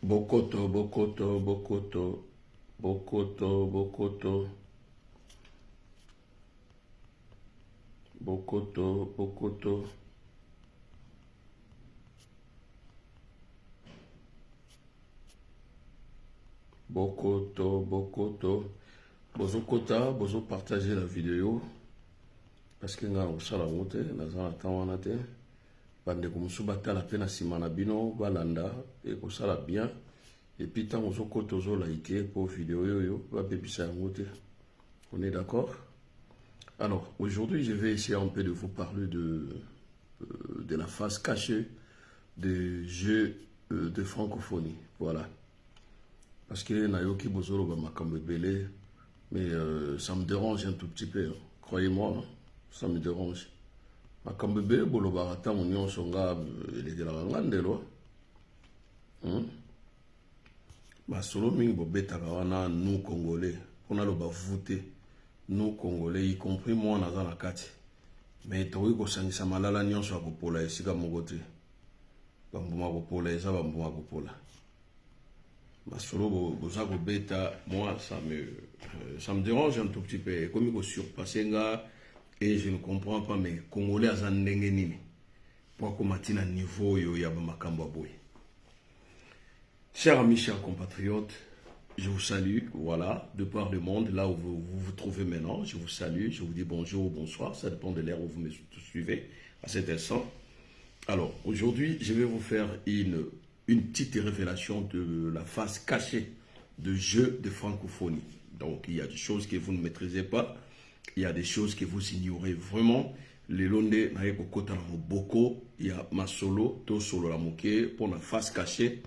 Bokoto, Bokoto, Bokoto, Bokoto, Bokoto, Bokoto, Bokoto, Bokoto, Bokoto. Bozokota, bozo partager la vidéo parce que nga osala ngote naza na temps wana te bandeko mosusu batala pe na nsima na bino balanda ekosala bien et puis ntango ozokota ozolaike po vidéo oyo babebisa yango te. On est d'accord? Alors aujourd'hui je vais essayer un peu de vous parler de la face cachée des jeux de francophonie. Voilà, parce que nayoki bozoloba makambo ebele. Mais ça me dérange un tout petit peu, hein. Croyez-moi, hein, ça me dérange. Ma kambebe bolobarata mon songa il de la ngandelo. Ma solo mingi bobeta kawana nous Congolais, on a le voter nous Congolais y compris moi dans la carte. Mais toi ko sangisa malala nyonso akopola esika mogote. Bambuma kopola eza bambuma kopola. Masolo bozako beta, moi ça me dérange un tout petit peu. Comme il faut surpasser et je ne comprends pas mais Congolais à nini pour combattre à niveau yo ya makambo boy. Chers amis, chers compatriotes, je vous salue, voilà, de par le monde, là où vous vous trouvez maintenant, je vous salue, je vous dis bonjour ou bonsoir, ça dépend de l'ère où vous me suivez à cet instant. Alors, aujourd'hui, je vais vous faire une petite révélation de la face cachée de jeux de francophonie. Donc, il y a des choses que vous ne maîtrisez pas, il y a des choses que vous ignorez vraiment. Les londe na kokota na moboko, il y a ma solo, to solo la moké, pour la face cachée,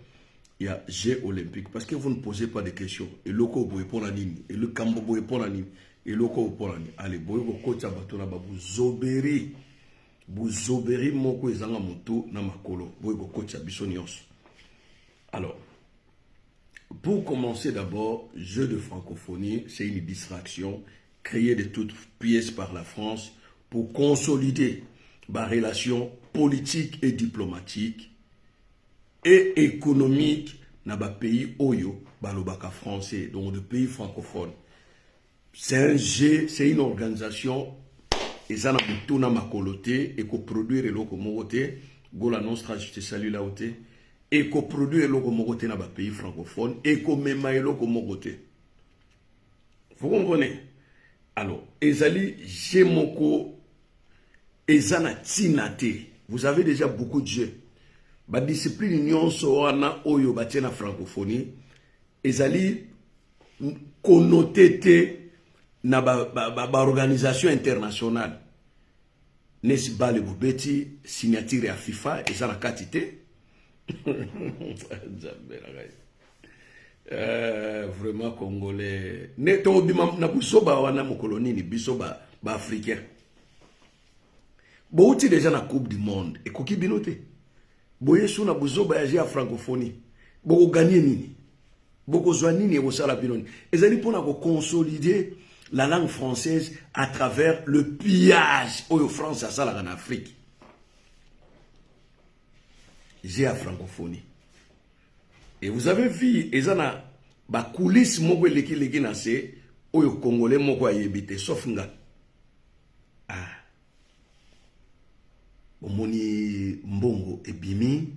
il y a Jeux olympiques. Parce que vous ne posez pas de questions. Et le ko boye pour la ligne, et le kambo boye pour la ligne, et le ko pour la ligne. Allez, boye kokota batona babu zoberi. Buzoberi moko ezanga moto na makolo, boye kokota biso nyonso. Alors, pour commencer d'abord, jeu de francophonie, c'est une distraction créée de toutes pièces par la France pour consolider les relations politiques et diplomatiques et économiques dans les pays oyo, balobaka français, donc de pays francophones. C'est un jeu, c'est une organisation, et ça n'a pas tout na makoloté, et qu'on produit le locomoté, Gola Nostra, je te salue là où t'es. Et qu'on produit le locomoté dans les pays francophones et qu'on met le locomoté. Vous comprenez? Alors, Ezali, Jemoko, Ezana Tinate. Vous avez déjà beaucoup de jeux. La discipline Union Soana Oyo Batiena francophonie. Ezali, connoté na organisation internationale. N'est-ce pas le Boubeti, signature à FIFA, Ezana Katite? Vraiment congolais neto bima na busoba wana mokolo nini bisoba ba africain bouti déjà na coupe du monde et koki binote boye suna buzoba ya francophonie boko gagner nini boko zwa nini e sala binoni ezali pona ko consolider la langue française à travers le pillage oyo France a sala en Afrique. J'ai à francophonie. Et vous avez vu, ezana ba coulisses moko leki na se oyo congolais moko ayebite sauf nga. Ah. Omoni mbongo et bimi,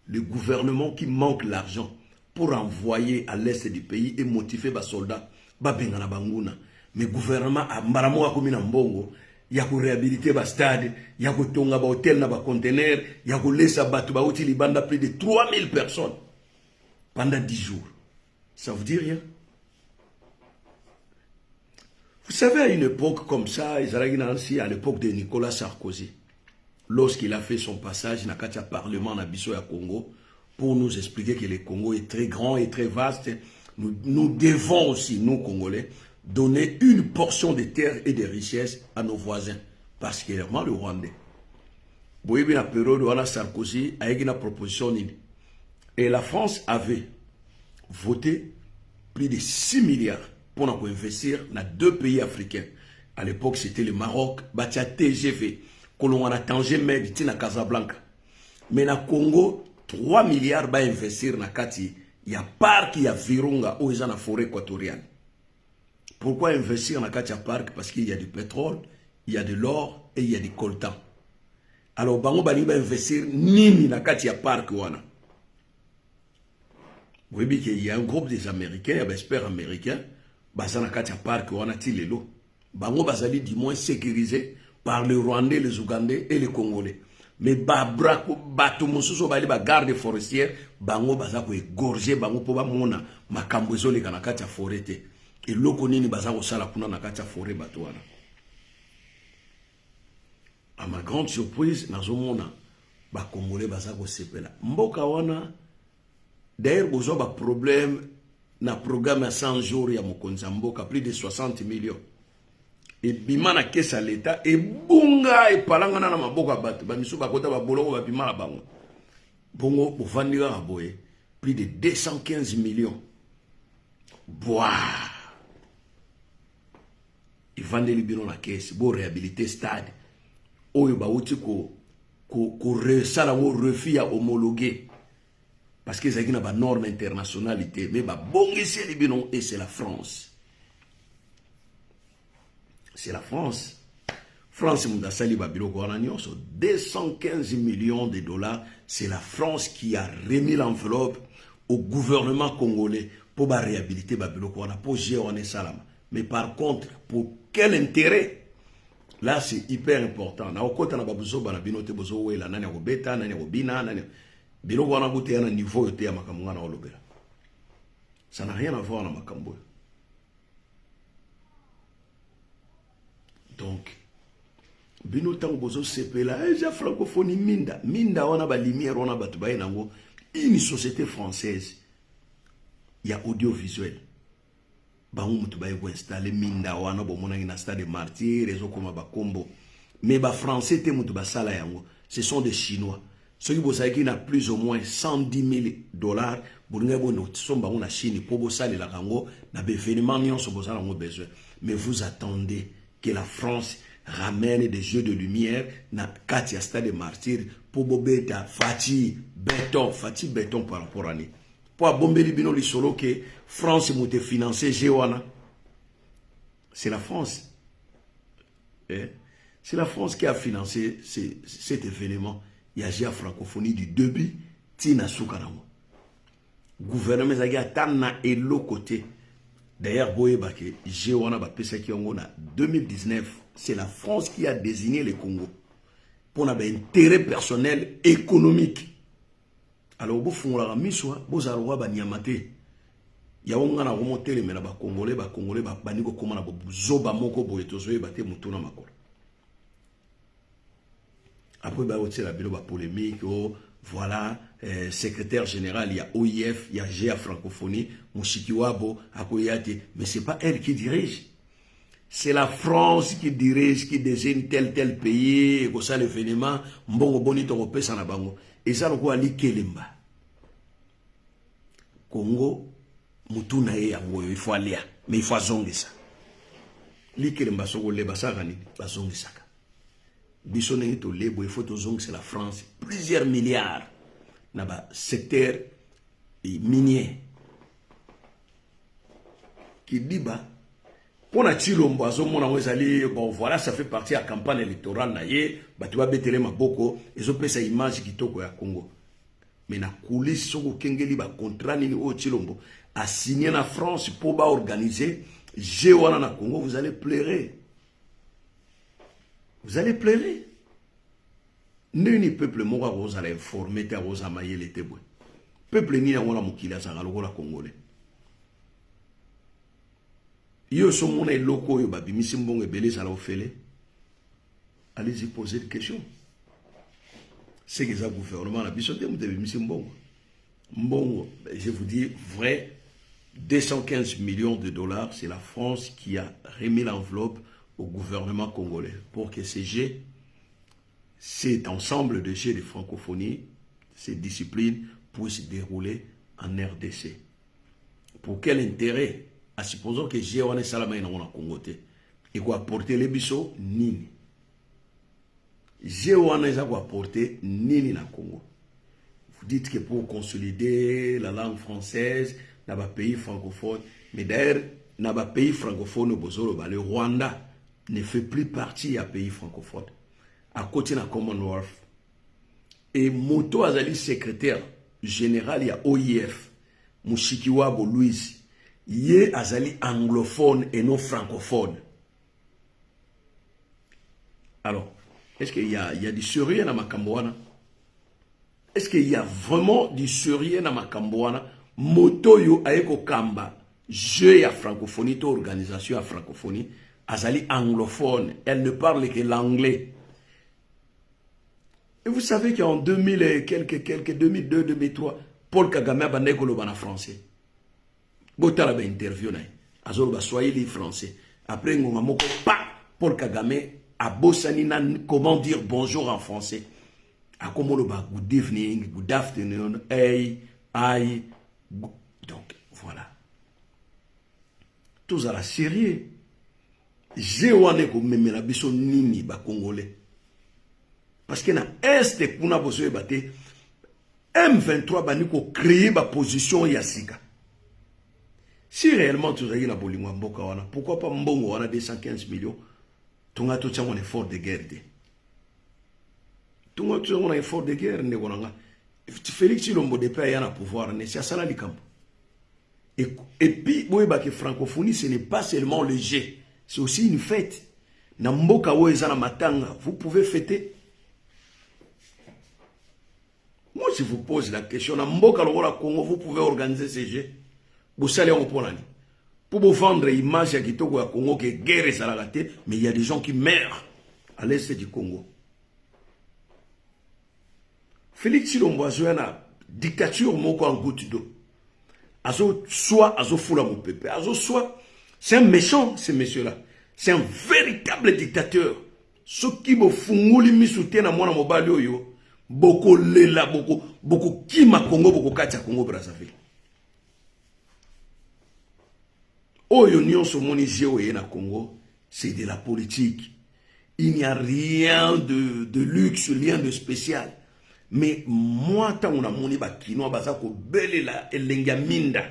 le gouvernement qui manque l'argent pour envoyer à l'est du pays et motiver ba soldats ba bengana banguna. Mais gouvernement a mbaramo akomi na mbongo. Il y a pour réhabiliter ba stade, il y a pour tonga ba hôtel na ba conteneur, il y a pour laisser batu ba uti libanda plus de 3000 personnes pendant 10 jours. Ça vous dit rien? Vous savez, à une époque comme ça, à l'époque de Nicolas Sarkozy, lorsqu'il a fait son passage dans le Parlement na biso ya Congo, pour nous expliquer que le Congo est très grand et très vaste, nous devons aussi, nous Congolais, donner une portion de terre et de richesses à nos voisins, particulièrement le Rwandais. Boyebi na période où Sarkozy a eu une proposition et la France avait voté plus de 6 milliards pour investir dans 2 pays africains. À l'époque, c'était le Maroc, Batia TGV, Kolongana Tanger Med, Tina Casablanca. Mais na Congo, 3 milliards va investir dans Kati Il y a parc, il y a Virunga, où ils sont dans la forêt équatoriale. Pourquoi investir dans le parc? Parce qu'il y a du pétrole, il y a de l'or et il y a du coltan. Alors, bango bali va investir nini dans le parc wana. Vous voyez qu'il y a un groupe des Américains, il y a des experts américains, basés dans le parc wana tilelo. Bango bazali du moins sécurisé par les Rwandais, les Ougandais et les Congolais. Mais bato mosusu bali ba garde forestière bango baza ko égorger bango po ba mona makambo ezoleka na kati ya forêt te. Et loko nini baza ko sala kuna na kati ya forêt bato wana. À ma grande surprise nazomona ba Congolais baza ko sepela. Mboka wana d'ailleurs bozo ba problème na programme à 100 jours ya mokonzi mboka plus de 60 millions. Et bimana kesa l'État et bunga et palangana na maboka bato ba misu bakota ba boloko ba bimana bango bongo bovandira aboye plus de 215 millions boah ils vendent les bino na caisse bo réhabiliter stade oyo ba uti ko resala wo refus ya homologué parce que ça qui na ba norme internationalité mais ba bongisi les bino et c'est la France. C'est la France. France, 215 millions de dollars. C'est la France qui a remis l'enveloppe au gouvernement congolais pour réhabiliter Babiloko, pour gérer Salam. Mais par contre, pour quel intérêt? Là, c'est hyper important. Ça n'a rien à voir avec Makambo. Donc, bino tango bozo sepela, ja francophonie minda wana ba lumière wana batu ba nango, une société française. Il y a audiovisuel. Ba mutu ba yego installer minda wana bo mona ina stade martyr, rezo koma ba kombo. Mais ba français te mutu ba sala yango, ce sont des chinois. Ceux qui bossent qui n'a plus ou moins 110 000 dollars pour nous bon somba on a Chine pour bosser la rango na événement nion so bossa rango besoin. Mais vous attendez que la France ramène des jeux de lumière na Katia Stade Martyr pour bobeta Fati béton par rapport à ni pour bomber libino li solo que France moute financer Géwana. C'est la France. C'est la France qui a financé cet événement. Il y a la francophonie du début tina soukanamo. Gouvernement zaga tana et l'autre côté. D'ailleurs, Boyebake, Géwana Bapesaki Ongona 2019, c'est la France qui a désigné le Congo pour un intérêt personnel économique. Alors, vous faites la mission, vous avez le Banyamate. Il y a un remonté les Congolais, Baniko Komana, Zoba Moko Boyetozo, Bate Mutuna Makol. Après, il y a la polémique, voilà, secrétaire général, il y a OIF, il y a GA Francophonie, Mouchikiwabo, Akoyate, mais ce n'est pas elle qui dirige. C'est la France qui dirige, qui désigne tel pays, et ça l'événement, Mbongo Bonito Rope Sanabango. Et ça, le quoi, Ali Kelemba. Congo, Mutuna et Yango, il faut aller, mais il faut zonger ça. Li Kelemba Sogo Leba Sagani, va zonger ça. Bissonné to lebo, il faut que c'est la France, plusieurs milliards dans le secteur minier. Qui dit bah, pour la Chilombo, bon voilà, ça fait partie de la campagne électorale, bah tu vas bételer ma boko, et je peux ça image qui toko ya Congo. Mais na coulisse, soko kengeli ba contrat ni au Chilombo, a signé la France pour ba organiser, Géwana na Congo, vous allez pleurer. Vous allez pleurer. Nul peuple mora rose à l'informer, ta rose à mailler les témoins. Peuple ni na wala mukila sa galo la congolais. Yo so mona loko yo babi misimbongo ebele sala ofele. Allez-y poser des questions. C'est que ça gouvernement la bisoté mu de misimbongo. Mbongo, je vous dis vrai 215 millions de dollars, c'est la France qui a remis l'enveloppe au gouvernement congolais pour que ces jets, cet ensemble de jets de francophonie, ces disciplines puissent se dérouler en RDC. Pour quel intérêt? À supposons que Géwana Salama est en Congo et quoi apporter les bisous nini. Géwana est quoi apporter nini na Congo. Vous dites que pour consolider la langue française, dans les pays francophones, mais d'ailleurs, dans les pays francophones, le Rwanda ne fait plus partie des pays francophones. À côté de la Commonwealth. Et Moto Azali, secrétaire général, il y a OIF, Mushikiwabo Louis, il Azali anglophone et non francophone. Alors, est-ce qu'il y a du sérieux dans ma Cambouana? Est-ce qu'il y a vraiment du sérieux dans ma Cambouana? Moto yo aeko kamba, jeu à francophonie, organisation à francophonie, Azali anglophone, elle ne parle que l'anglais. Et vous savez qu'en 2000 et quelques 2002, 2003, Paul Kagame a bandé en français. Botala ba interview na. Azolo ba swahili français. Après ngonga moko Paul Kagame a bossani na comment dire bonjour en français. A comment le ba good evening, good afternoon, hey, aïe. Donc voilà. Tous à la série. J'ai ouane ko memela biso nini ba congolais. Parce que dans l'Est, kuna bozo bate M23 baniko créer ba position yasika. Si réellement tu as la bolingwa mboka wana, pourquoi pas mbongo wana 215 millions? Tunga to tsango effort de guerre. Tunga to tsango effort de guerre ne konanga. Félix Tshilombo depuis ayana pouvoir ne c'est ça likambo. Et puis boye ba que francophonie ce n'est pas seulement le jeu, c'est aussi une fête. Na mboka wo ezana matanga, vous pouvez fêter. Moi, si vous posez la question, dans Mboka Logola Congo, vous pouvez organiser ces jeux. Vous allez en prendre. Pour vous vendre l'image à Kitoko à Congo que guerre est à la raté, mais il y a des gens qui meurent à l'est du Congo. Félix Tshilombo a une dictature moko en goutte d'eau. Azo soit azo foula mon pépé, azo soit c'est un méchant ce monsieur-là. C'est un véritable dictateur. Ce qui me funguli mi soutien à moi mobile yo. Boko lela, boko kima Congo, boko katia Congo Brazzaville. Oyo nyonso monisi oye na Congo, c'est de la politique. Il n'y a rien de luxe, rien de spécial. Mais moi, tant on a moni ba kinoa bazako belela elenga minda.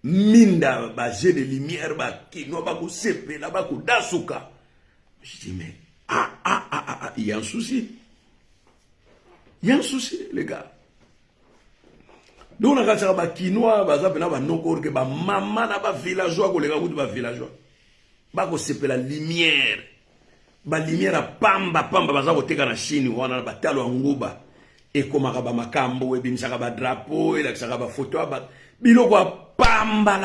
Minda ba jet de lumière ba kinoa ba ko sepe la ba ko dasuka. Je dis mais il y a un souci. Il y a un souci, les gars. Donc, on a un Kinois, maman, villageois, villageois. Bako sepe la lumière. Ba lumière a pamba, baza koteka na Chine, wana batalo anguba. Et comme ba makambo, et bimsaka ba drapeau, et la ba photo, biloko pamba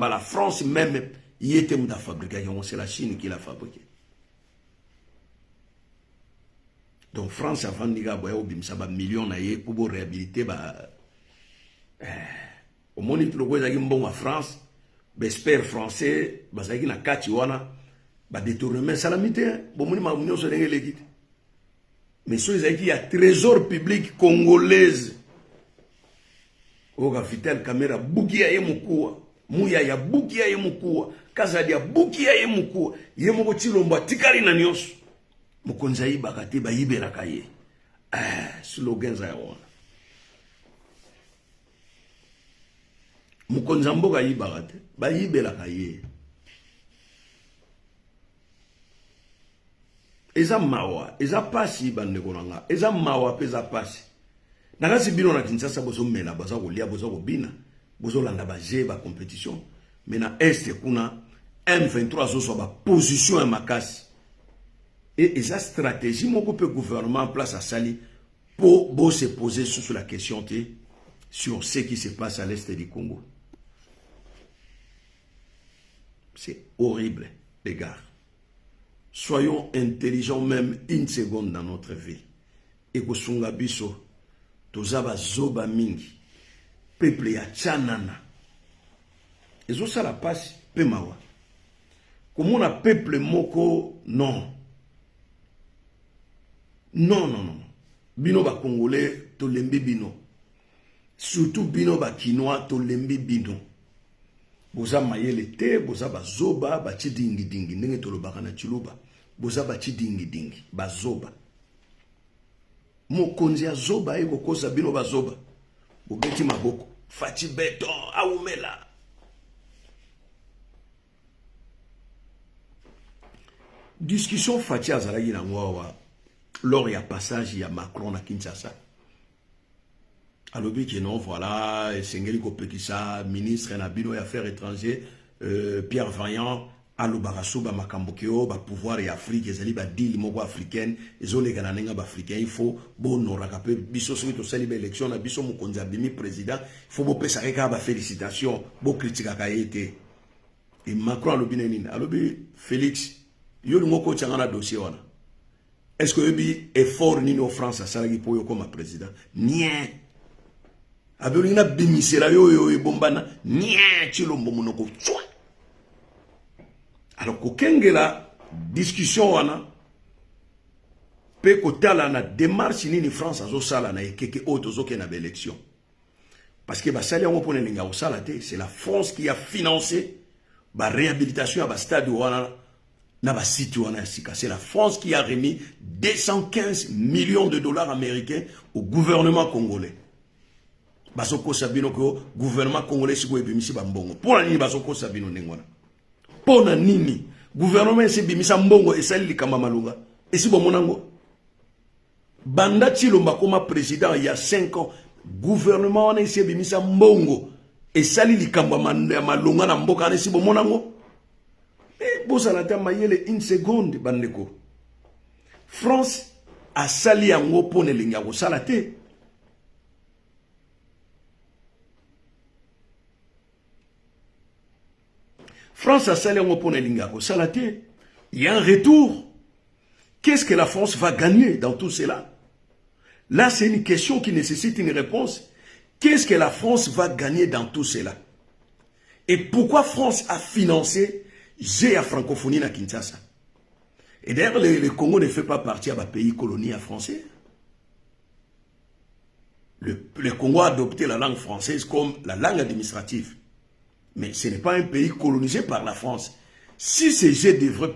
la France même, y était mouda fabriqué, c'est la Chine qui l'a fabriqué. Donc France avant diga boya obimsa ba million na ye pour réhabiliter au moni tout le qui mbongo France bespère français bazaki na kati wana ba détournement salamité bon moni ma union so ndenge mais so ezaki ya trésor public congolaise oka Vital Kamera bukia ye mukua muya ya bukia ye mukua kazadi ya bukia ye mukua ye moko Tshilombo tikali na nyonso Mukonza yibaka te ba yibelaka ye. Slogan za wana. Mukonza mboka yibaka te ba yibelaka ye. Eza mawa, eza pasi bande konanga. Eza mawa peza pasi. Nakasi bino na Kinshasa bozo mela baza kolia bozo kobina. Bozo landa ba je ba compétition. Mais na est kuna M23 zo so ba position ya makasi. Et sa stratégie, mon gouvernement en place à Sali pour se poser sur la question sur ce qui se passe à l'est du Congo. C'est horrible, les gars. Soyons intelligents même une seconde dans notre vie. Et que sunga biso, tozaba zoba mingi, peuple ya tchanana. Et ça la passe, pemawa. Comme on a peuple moko, non. Non. Bino ba Congolais, to lembi bino. Surtout bino ba Kinois, to lembi bino. Boza mayele te, boza ba zoba, ba chi dingi dingi. Nenge to lo baka na chiluba. Boza ba chi dingi dingi, ba zoba. mokonzi ya zoba eko kosa bino ba zoba bobeti maboko fati beton aumela discussion fati azalaki na ngwa lors ya passage ya Macron na Kinshasa alobi que non voilà esengeli kopekisa ministre na bino ya affaires étrangères Pierre Vaillant alobakaso ba makambo keo ba pouvoir ya Afrique ezali ba deal moko africaine ezoleka na nenga ba africain il faut bonoraka pe biso soki to sali ba élection na biso mokonzi abimi président il faut bopesa kaka ba félicitations bo critique ka yete et Macron alobi nini alobi Félix yo ngoko tshanga na dossier wana est-ce que yobi effort nini au France asalaki po yo comme président nien abelina bimisera yo ebombana nien chilombo monoko tswa. Alors kokengela discussion wana pe kotala na démarche nini France azosala na ekeke auto zoke na élection parce que basali yango pona linga osala te c'est la France qui a financé ba réhabilitation à ba stade wana na ba site wana sika c'est la France qui a remis 215 millions de dollars américains au gouvernement congolais basoko sabino ko gouvernement congolais siko ebimisi ba mbongo pona nini basoko sabino ndengwana pona nini gouvernement ese bimisa mbongo esali likamba malunga esi bomonango banda Tshilomba koma président il y a 5 ans gouvernement wana ese bimisa mbongo esali likamba malunga na mboka na esi bomonango bosala ta mayele une seconde bandeko France asali yango pona linga ko sala te France a salé en opposant l'ingako salaté. Il y a un retour. Qu'est-ce que la France va gagner dans tout cela? Là, c'est une question qui nécessite une réponse. Qu'est-ce que la France va gagner dans tout cela? Et pourquoi France a financé la francophonie à Kinshasa? Et d'ailleurs, le Congo ne fait pas partie d'un pays colonie à français. Le Congo a adopté la langue française comme la langue administrative. Mais ce n'est pas un pays colonisé par la France. Si ces jeux devraient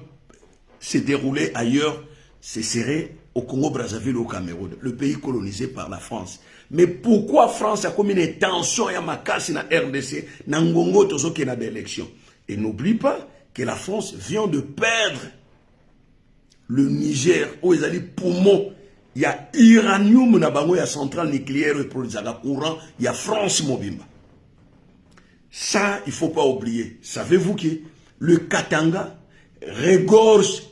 se dérouler ailleurs, ce serait au Congo-Brazzaville, au Cameroun, le pays colonisé par la France. Mais pourquoi France a commis une tension à Makassi na RDC, na Ngongo tozoke na d'élection? Et n'oublie pas que la France vient de perdre le Niger, où ils allaient poumon. Il y a uranium na bango, il y a centrale nucléaire pour les courant, il y a France Mobimba. Ça, il ne faut pas oublier. Savez-vous que le Katanga regorge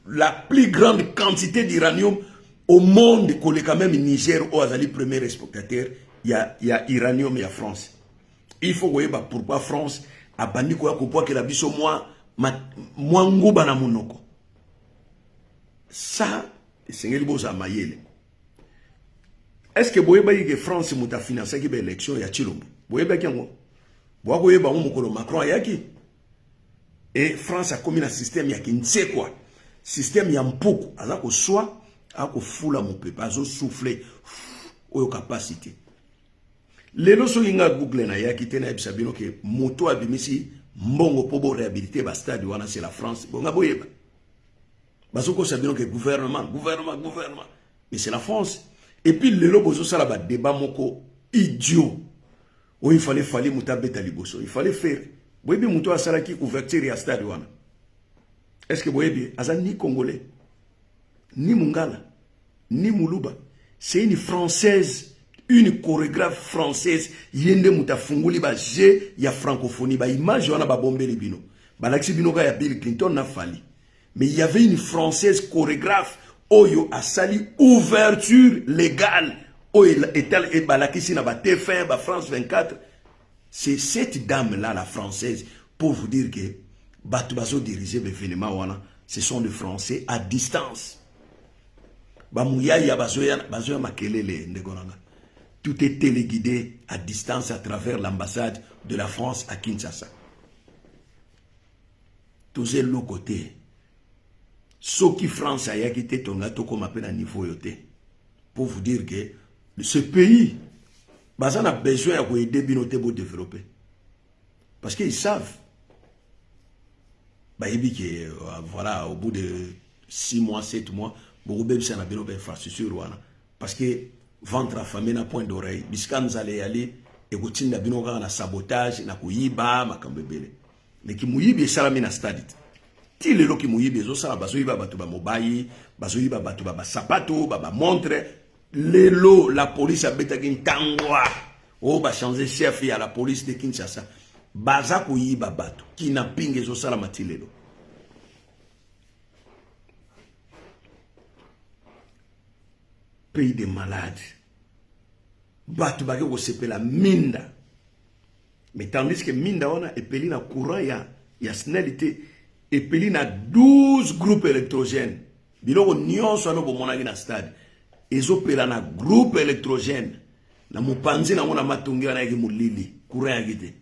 la plus grande quantité d'uranium au monde, qu'on est quand même Niger, où Azali premier exportateur, il y a uranium, il y a France. Il faut voir pourquoi France a banni quoi que la biso moi ngouba na monoko. Ça, c'est ce que mayele. Est-ce que vous voyez que France a financé l'élection ya Tshilombo? Vous voyez que Macron yaki et France a commis un système yaki nse quoi système ya mpoko azako soit ako fula mon peuple azo souffler oyo capacité lelo so inga google na yaki tena ebisabino ke moto abimisi mbongo pobo réhabiliter ba stade wana c'est la France bonga boyeba basoko sabino ke gouvernement mais c'est la France et puis lelo bozo sala ba débat moko idiot. Oh, il fallait mutabeta liboso. Il fallait faire. Vous voyez, moutou a salaki ouverture à stade wana. Est-ce que vous voyez, Azan ni Congolais, ni Mungala, ni Moulouba. C'est une Française, une chorégraphe française. Yende mouta funguli ba je ya francophonie ba image wana ba bombe libino. Ba laksi bino ga ya Bill Clinton na fali. Mais il y avait une Française chorégraphe. Oyo a sali ouverture légale. France 24, c'est cette dame-là, la française, pour vous dire que Batubaso dirigeait l'événement, ce sont des Français à distance. Tout est téléguidé à distance à travers l'ambassade de la France à Kinshasa. Tous l'autre côté. Ce qui France a quitté ton gâteau comme appelle à niveau yoté. Pour vous dire que ce pays, on a besoin d'aider Binoté pour développer. Parce qu'ils savent. Voilà, au bout de 6 mois, 7 mois, beaucoup de gens ont infrastructure. parce que ventre affamé na point d'oreille bisika nzale aller et kotinda bino kaka na sabotage na kuyiba makambo ebele mais ki muyibi esalami na stade ti lelo ki muyibi ezosala bazoyiba bato ba mobayi bazoyiba bato ba sapato ba montre lelo la police abetaki ntangwa o ba changer chef ya la police de Kinshasa baza kuyiba bato kidnapping ezosala matilelo pays de malades bato baki ko sepela minda mais tandis que minda wana epeli na courant ya snelité epeli na 12 groupes électrogènes biloko nyonso ano bomonaki na stade ezopela na groupe électrogène na mopanzi nango na matongi wana yaki molili courant yaki te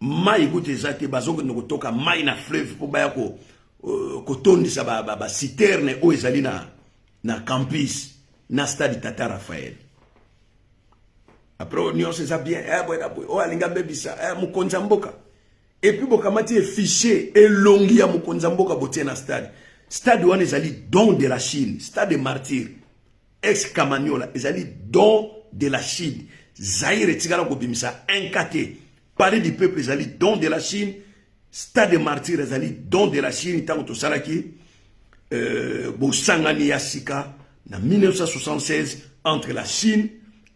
mai ekuti eza te bazokende kotoka mai na fleuve mpo baya kotondisa ba citerne oyo ezali na campus na stade Tata Raphaël après nyonso eza bien oyo alinga bebisa mokonzi ya mboka epuis bokamati fichier elongi ya mokonzi ya mboka botie na stade wana ezali don de la Chine stade martyr ex Kamanyola ezali don de la Chine Zaire etikala kobimisa NKT Palais du peuple ezali don de la Chine stade martyr ezali don de la Chine ntango tosalaki bosangani ya sika en 1976 entre la Chine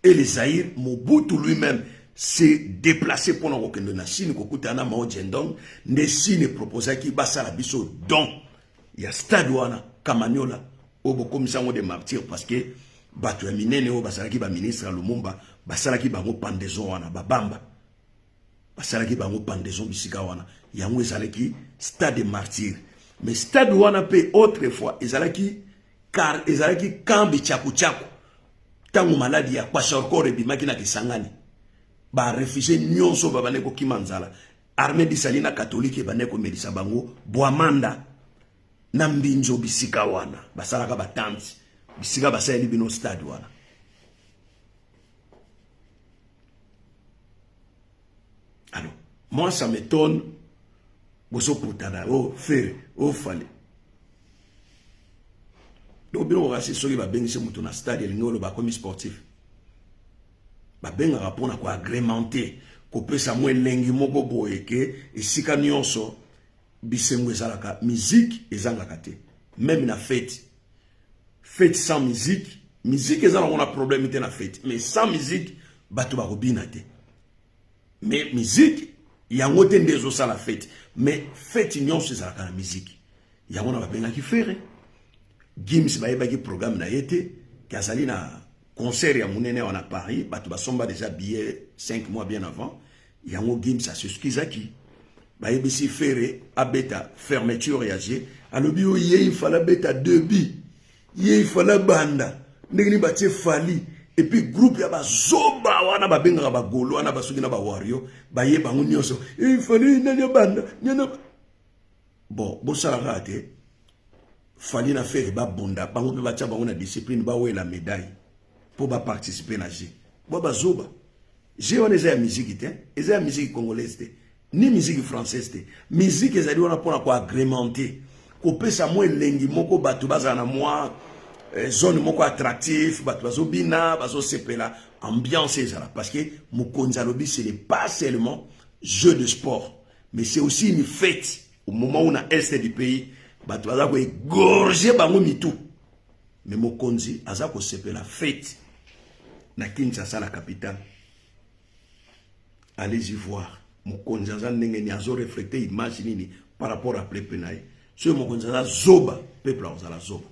et le Zaïre. Mobutu lui-même s'est déplacé pour nous na Chine kokutana Mao Zedong ne Chine proposait qui basala biso don ya stade wana Kamanyola au bokomisango de martyrs parce que bato ya minene o basala ki ba ministre Lumumba basala ki bango pendaison wana babamba basala ki bango pendaison bisika wana yango ezalaki stade martyr mais stade wana pe autrefois ezalaki car ezalaki kambi chaku tangu maladi ya kwashaokore bimaki na Kisangani ba réfugié nyonso babane ko kimanzala armée disalina catholique bane ko medisa bango boamanda na mbinjo bisika wana basalaka batanti bisika basali bino stade wana alors moi ça m'étonne boso putana faire fallait donc bien on va se soki ba bengise mutu na stade lingolo ba comme sportif ba benga rapona ko agrémenter ko pesa mo lengi moko boyeke esika nyonso bisengo ezalaka musique ezangaka te même na fête sans musique ezalaka on a problème te na fête mais sans musique bato ba robina te mais musique yango te ndezo sala fête mais fête nyonso ezalaka na musique yango na ba benga ki faire Gims bayebaki programme na yete kazali na concert ya munene wana Paris bato basomba déjà billet 5 mois bien avant yango Gims asusukizaki bayebisi fere abeta fermeture ya G alobi o ye il fallait beta 2 bi ye il fallait banda ndengini batie fali et puis groupe ya bazoba wana babenga ba golo wana basuki na ba wario baye bango nyonso il fallait nanya banda nyana bon bosala rate fallait na faire ba bonda bango pe batia bango na discipline ba we la médaille pour ba participer na G bo bazoba G on eza musique te eza musique congolaise te ni musique française te musique ezali wana pona ko agrémenter ko pesa mo elengi moko bato baza na moi zone moko attractif bato bazobina bazosepela ambiance ezala parce que mokonzi alobi ce n'est pas seulement jeu de sport mais c'est aussi une fête au moment où on a est du pays bato baza ko égorger bango mitu mais mokonzi aza ko sepela fête na Kinshasa la capitale allez y voir mokonzi aza ndenge ni azo refléter image nini par rapport à peuple naye so mokonzi aza zoba peuple azala zoba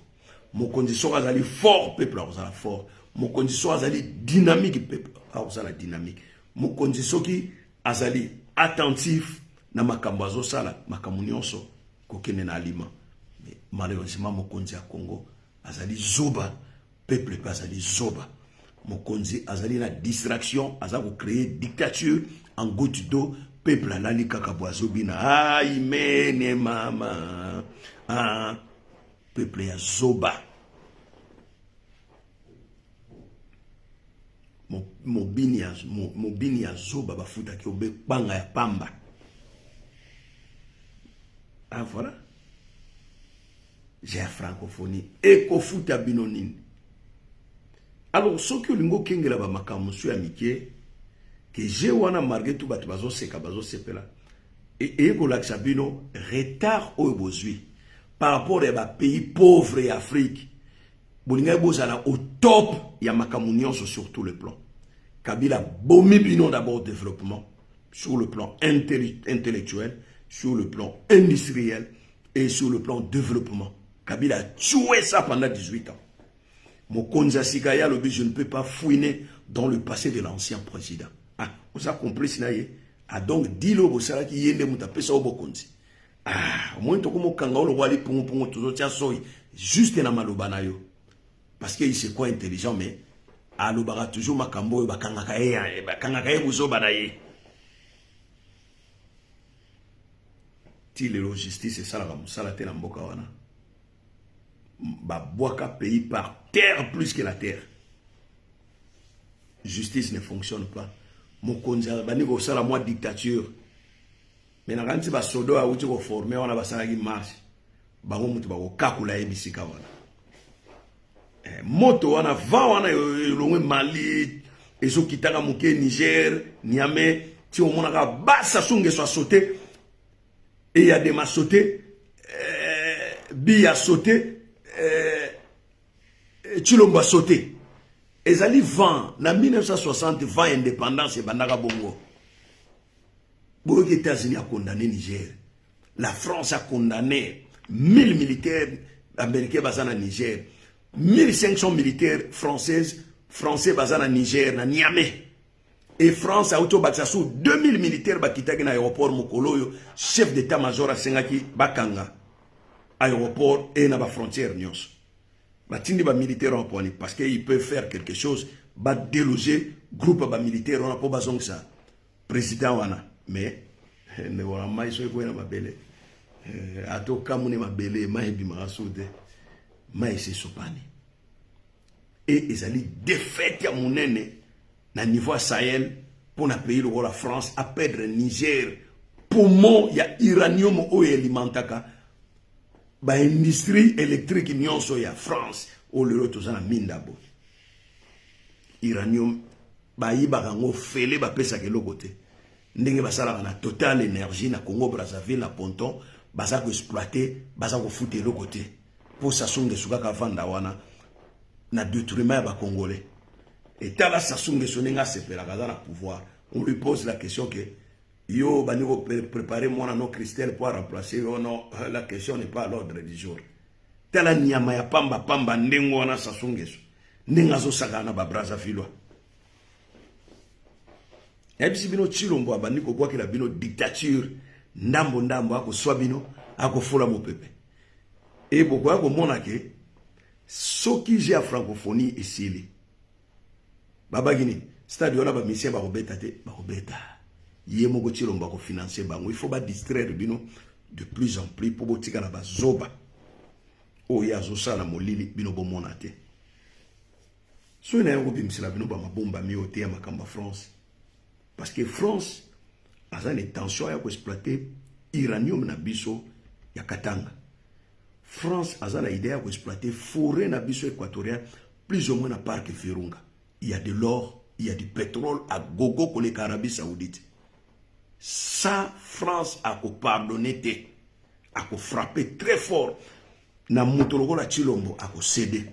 mokonzi so azali fort peuple azala fort mokonzi so azali dynamique peuple azala dynamique mokonzi soki azali attentif na makambo azosala makambo nyonso kokene na alima mais malheureusement mokonzi ya Congo azali zoba peuple pas azali zoba mokonzi azali na distraction aza ko créer dictature en goutte d'eau peuple alali kaka boazobina imene mama peuple ya zoba mobini ya zoba bafuta ki obe banga ya pamba voilà j'ai la francophonie et kofuta binonine. Alors ce que lingo kengela ba makamu su amitié que j'ai wana margué tout bat bazo seka bazo sepela et ko laksa bino retard au bozui par rapport à pays pauvres et Afrique. Bolinga bozala au top ya makamu sur tout le plan. Kabila bomi bino d'abord développement sur le plan intellectuel, sur le plan industriel et sur le plan développement. Kabila a tué ça pendant 18 ans. Mokonza Sikaya lobi, je ne peux pas fouiner dans le passé de l'ancien président. Ah, vous avez compris sinaye. Ah donc dis-le bosala ki yende mutapesa obokonzi. Ah, moi to komo kanga lo wali pongo toujours tia soy juste na maloba na yo. Parce qu'il c'est quoi intelligent mais alobara toujours makambo ba kanga kae buzo banaye. Ti le justice c'est ça la musala te na mboka wana. Ba boaka pays par terre plus que la terre. Justice ne fonctionne pas. Mokonza bani ko sala moi dictature. Mais na kanti ba sodo a uti ko former wana basala ki marche. Bango mutu ba ko kakula ebisika wana. Moto wana va wana longwe Mali ezo kitaka muke Niger, Niamey, ti o mona ka basa sunge so sauter et il y a des sauté bi a sauté Chilombo a sauté. Ezali 20 na 1960 20 indépendance et bandaka bongo. Les États-Unis a condamné Niger. La France a condamné 1000 militaires américains basés en Niger. 1500 militaires français basés en Niger, na Niamey. Et France a autobaxé sous 2000 militaires bakitaki na aéroport Mokoloyo, chef d'état-major a Sengaki Bakanga. Aéroport et na ba frontière nyos. Batindi ba militaire en poni parce qu'ils peuvent faire quelque chose, ba déloger groupe ba militaire on a pas besoin de ça. Président wana mais ne wala mai so ko na mabele. Ato kamune mabele mai bi marasude. Mais c'est sopani. Et ils allaient défaite à monene na niveau Sahel pour na pays la France à perdre Niger poumon ya uranium o alimentaka ba industrie électrique nyonso ya France au lieu de ça mine d'abo uranium ba yibaka ngo fele ba pesa ke lokote ndenge basala na Total Énergie na Congo Brazzaville na Ponton baza ko exploiter baza ko fouter lokote pour Sassou Nguesso ka vanda wana na détruiment ba congolais et tala Sassou Nguesso nga sepela kaza na pouvoir on lui pose la question que yo baniko préparer moi non Christelle pour remplacer non la question n'est pas à l'ordre du jour tala nyama ya pamba ndengo wana Sassou Nguesso ndenga zo sakana ba Brazzaville ebisi bino Chilombo abaniko kwa kila bino dictature ndambo ako swabino ako fola mo pepe. Et pourquoi comme on a que ce qui j'ai à francophonie et s'il Baba Guinée, c'est-à-dire on a pas mission ba robeta te ba robeta. Yemo go Chilombo ko financer bango, il faut pas distraire bino de plus en plus pour botika na ba zoba. O ya zo sala molili bino bo monate. So na ngo bimsila bino ba mabomba mi ote ya makamba France. Parce que France a une tension à exploiter uranium na biso ya Katanga. France a l'idée d'exploiter forêt na biso équatorien plus ou moins à parc Virunga. Il y a de l'or, il y a du pétrole à gogo pour les Arabie Saoudite. Ça, France a pardonné, a frappé très fort. Na mutologo la Chilombo a cédé.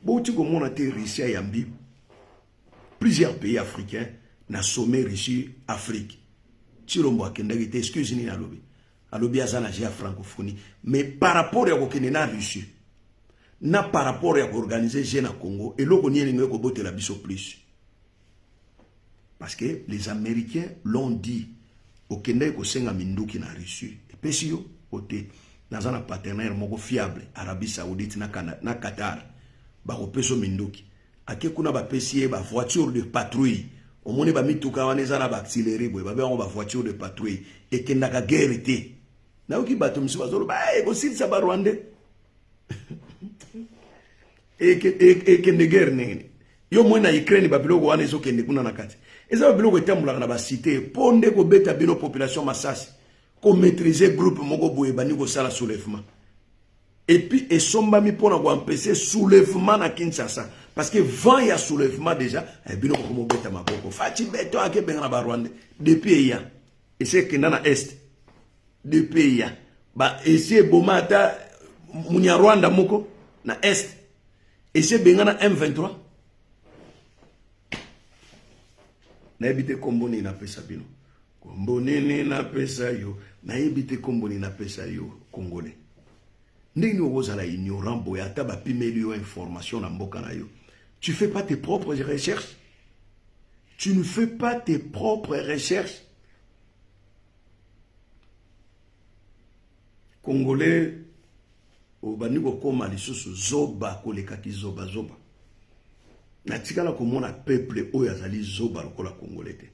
Bouti comme on a été Russie à Yambi, plusieurs pays africains na sommet Russie Afrique. Chilombo a kendagité, excusez-nous na lobby. Alobi azana j'ai francophonie mais par rapport à kokene na Russie na par rapport à organiser j'ai na Congo et loko ni ningo ko bote la biso plus parce que les Américains l'ont dit au Kenya ko senga minduki na Russie et pesio ote dans un partenaire moko fiable Arabie Saoudite na Qatar ba ko peso minduki ake kuna ba pesie ba voiture de patrouille au moni ba mituka wana na ba accélérer boy ba ba voiture de patrouille et kenda ka guerre té na uki bato misi bazolo ba ko silisa ba Rwanda et kende guerre nene yo mona Ukraine ba biloko wana ezo kende kuna na kati eza ba biloko etambula na ba cité ponde ko beta bino population masasi ko maîtriser groupe moko boye bani ko sala soulèvement Et puis, et sombami pour avoir empêché soulèvement à Kinshasa. Parce que vent il y a soulèvement déjà. Et bien, on va mettre ma boko. Fati beto ake ben na Rwanda. Depuis hier. Et c'est que dans l'Est. Depuis hier. Bah, et c'est Bomata. Mounia Rwanda moko. Na Est. Et c'est ben na M23. Na ebite komboni na pesa bino. Komboni na pesa yo. Na ebite komboni na pesa yo. Congolais. Ndenge ozala ignorant boya ta ba pimeli yo information na mboka na yo. Tu fais pas tes propres recherches. Tu ne fais pas tes propres recherches. Congolais au baniko koma lisusu zoba kolekaki zoba. Na tikala komona peuple oyo azali zoba lokola Congolais te.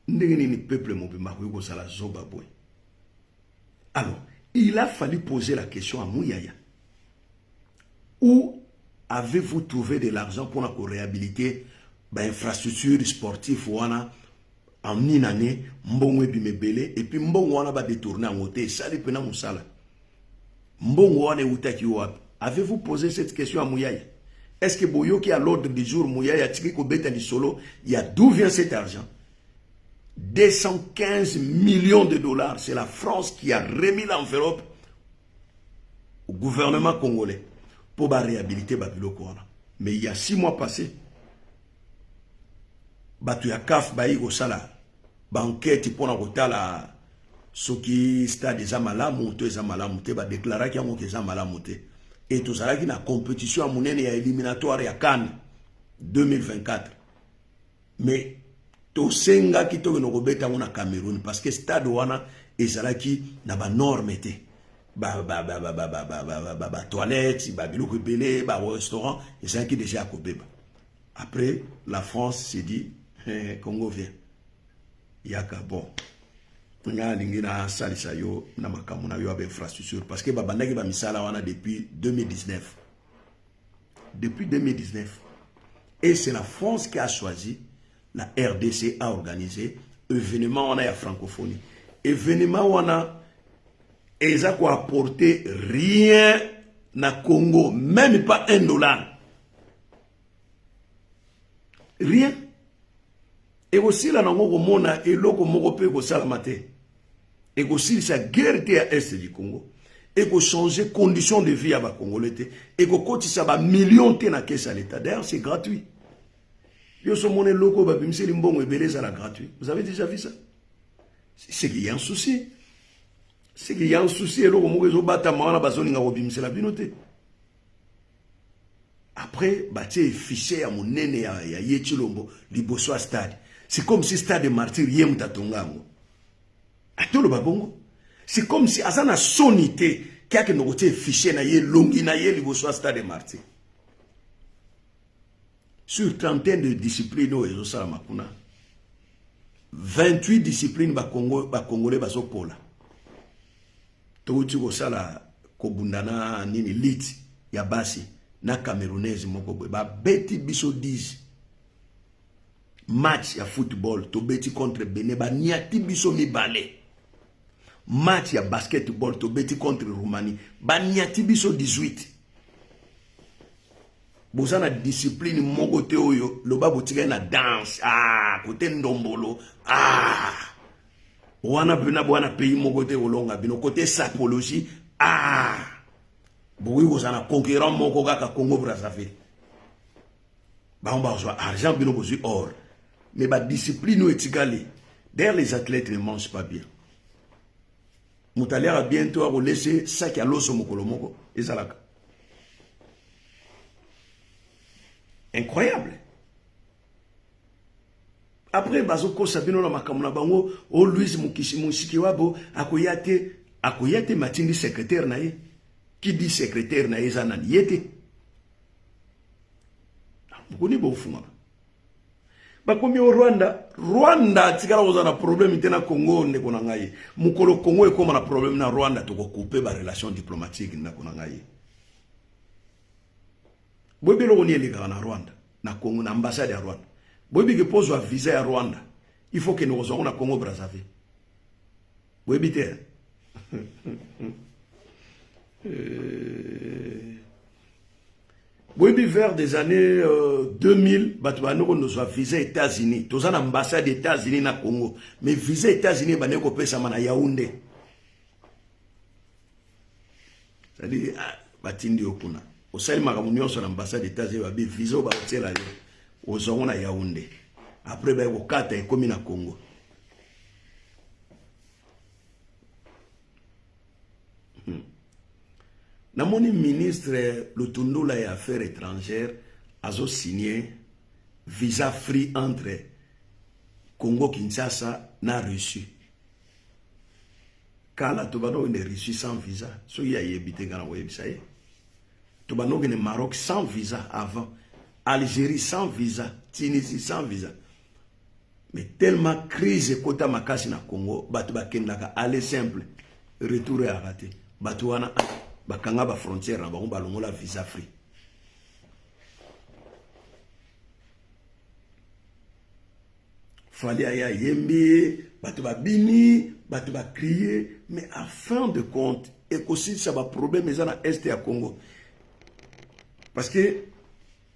Ndenge nini peuple mobimba ko sala zoba boy. Alors, il a fallu poser la question à Mouyaya. Où avez-vous trouvé de l'argent pour réhabiliter l'infrastructure sportive en une année, mbongwe bimebele, et puis mbongwe wana ba détourner en hôtel, ça li pena musala. Mbongwe wana utaki wapi. Avez-vous posé cette question à Mouyaya? Est-ce que Boyoki à l'ordre du jour, Mouyaya tiki ko beta ni solo, il y a d'où vient cet argent? 215 millions de dollars, c'est la France qui a remis l'enveloppe au gouvernement congolais pour réhabiliter Babilo Kouana. Mais il y a 6 mois passés, Batu ya kaf bayi ko sala banquette pour na kotala soki stade za malamu to za malamu te ba déclarer ki yango ke za malamu te et tout ça qui na compétition à monene ya éliminatoire ya CAN 2024. Mais to senga ki to no kobeta na Cameroun parce que stade wana ezalaki na ba norme te ba toilette ba biloko belé ba restaurant ezalaki déjà akobeba. Après la France s'est dit Congo vient. Yaka bon. Nga lingina salisa yo na makamu na yo avec infrastructure parce que babandaki ba misala wana depuis 2019. Depuis 2019. Et c'est la France qui a choisi, la RDC a organisé événement wana ya francophonie. Événement wana eza ko apporter rien na Congo, même pas $1. Rien. Et aussi là nango komona eloko moko pe ko salamate. Et aussi sa guerre te à est du Congo. Et ko changer conditions de vie à ba Congolais te. Et ko kotisa ba millions te na caisse à l'état. D'ailleurs c'est gratuit. Yo so mone loko ba bimseli mbongo ebele za la gratuit. Vous avez déjà vu ça? C'est qu'il y a un souci. C'est qu'il y a un souci eloko moko zo bata mawana bazoni nga bimsela binote. Après, bâtir fichier à mon nene ya Yechilombo, liboso à stade. C'est comme si stade de martyr yem tatongango. Atolo babongo. C'est comme si azana sonité qui a que nous fichier na ye longi na ye liboso à stade de martyr. Sur trentaine de disciplines au Ezosa Makuna, 28 disciplines ba Congolais baso pola. Touti ko sala kobundana nini lit ya basi. Na Camerounaise moko ba beti biso 10 match ya football to beti contre Benin ba niati biso mibale match ya basketball to beti contre Roumanie ba niati biso 18 bozana discipline moko te oyo loba botika na danse côté ndombolo wana bina bwana pays moko te olonga bino côté sapologie Boui vous en conquérant mon kaka Congo Brazzaville. Bah on va avoir argent bino bozu or. Mais bah discipline ou étigalé. D'ailleurs les athlètes ne mangent pas bien. Moutaler a bientôt à laisser ça qui a l'os au mokolomoko et zalaka. Incroyable. Après bazoko sabino na makamuna bango o Louise Mushikiwabo akoyate matindi secrétaire na ye. Qui dit secrétaire na ezana yete bukuni bo fuma ba komi au Rwanda tikala ozana problème tena Congo ndeko na ngai mukolo Congo ekoma na problème na Rwanda to couper ba relation diplomatique ndako na ngai bobelo oni eleka na Rwanda na Congo na ambassade ya Rwanda bobi ke pozo visa ya Rwanda il faut que nous ozona na Congo Brazzaville bobite Oui, vers des années 2000, nous avons visé les États-Unis. Nous avons l'ambassade des États-Unis na Congo. Mais visé les États-Unis, nous avons fait ça à Yaoundé. C'est-à-dire, batindi okuna. Au sein de l'ambassade des États-Unis, nous avons visé aux zones à Yaoundé. Après, nous avons commis na Congo. Namoni ministre Lutundula et Affaires étrangères a signé visa free entre Congo Kinshasa na Russie. Kala tobano ne Russie sans visa, so ya yebite ngana website. Tobano ne Maroc sans visa avant, Algérie sans visa, Tunisie sans visa. Mais tellement crise kota makasi na Congo, batu bakendaka aller simple, retour et arrêté. Batu wana bakanga ba frontière na bango balongola visa free. Fallait aya yembi, batu ba bini, batu ba crier, mais à fin de compte, et aussi ça va problème les na est ya Congo. Parce que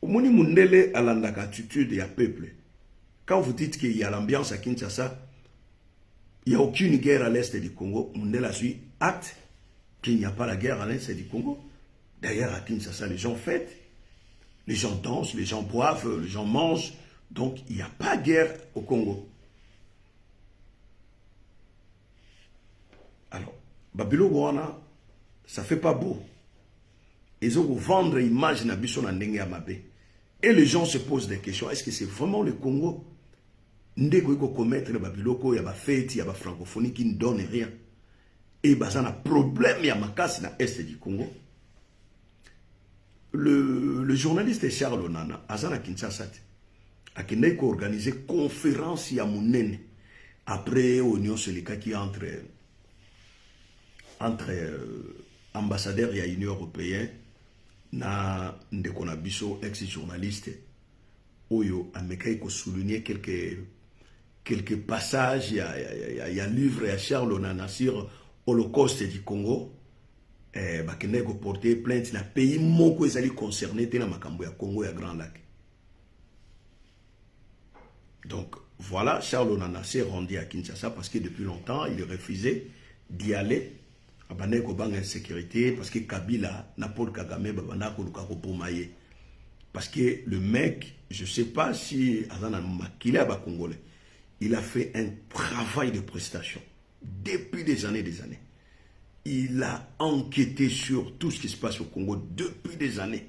au moni mundele alandaka attitude ya peuple. Quand vous dites qu'il y a l'ambiance à Kinshasa, il n'y a aucune guerre à l'est du Congo, Mundela suit acte qu'il n'y a pas la guerre à l'est du Congo. D'ailleurs, à Kinshasa, les gens fêtent, les gens dansent, les gens boivent, les gens mangent. Donc, il n'y a pas de guerre au Congo. Alors, Babilo Wana, ça ne fait pas beau. Ils ont vendre l'image de Bisso Nandenge Amabe. Et les gens se posent des questions. Est-ce que c'est vraiment le Congo? Ndeko iko commettre Babiloko, il y a ba fête, il y a ba francophonie qui ne donne rien. Et bah ça a un problème, il y a makasi na est du Congo. Le journaliste Charles Onana, Azana Kinshasa, a organisé une conférence à Mounene après l'Union Selika qui entre ambassadeurs et l'Union Européenne na ndeko na biso ex-journaliste Oyo Ameka ko souligner quelques passages il y a livre à Charles Onana sur Holocauste du Congo. Bakende ko porter plainte na pays moko ezali concerné te na makambo ya Congo ya Grand Lac. Donc voilà, Charles Onana s'est rendu à Kinshasa parce que depuis longtemps il refusait d'y aller. Abane ko bang insécurité parce que Kabila na Paul Kagame babana ko luka ko pomaye. Parce que le mec, je sais pas si Azana Makila ba Congolais, il a fait un travail de prestation depuis des années. Il a enquêté sur tout ce qui se passe au Congo depuis des années.